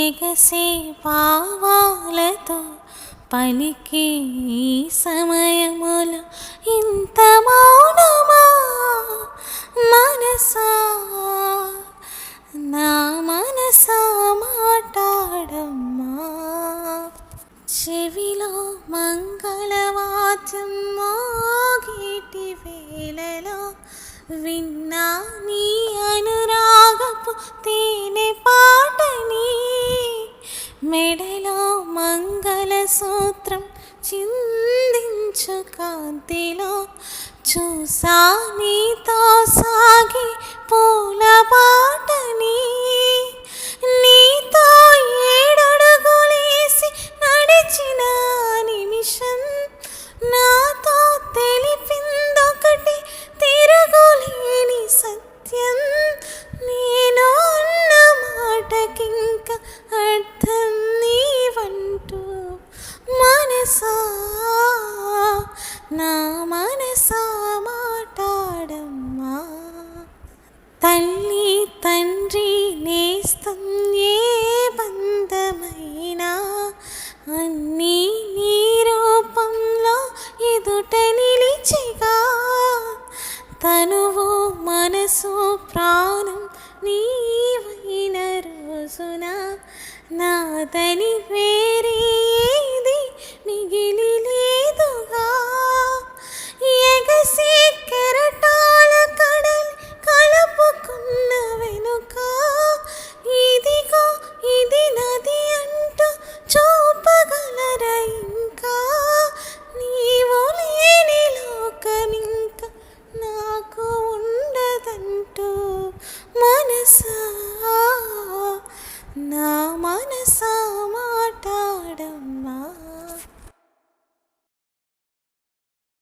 ఎగసే పావాలతో పలికే ఈ సమయములో ఇంత మౌనమా మనసా, నా మనసా మాటాడమ్మా. చెవిలో మంగళవాద్యం మోగేటి వేళలో విన్నా నీ అనురాగపు తేనె పాటని, మెడలో మంగళసూత్రం చిందించు కాంతిలో చూసా నీతో సాగి పూల బాటని, నీతో ఏడడుగులేసి నడిచిన నిమిషం నాతో తెలిపిందొకటి తిరుగులేని సత్యం, నేను అన్న మాటకింక అర్థం నీవంటూ మనసా, నా మనసా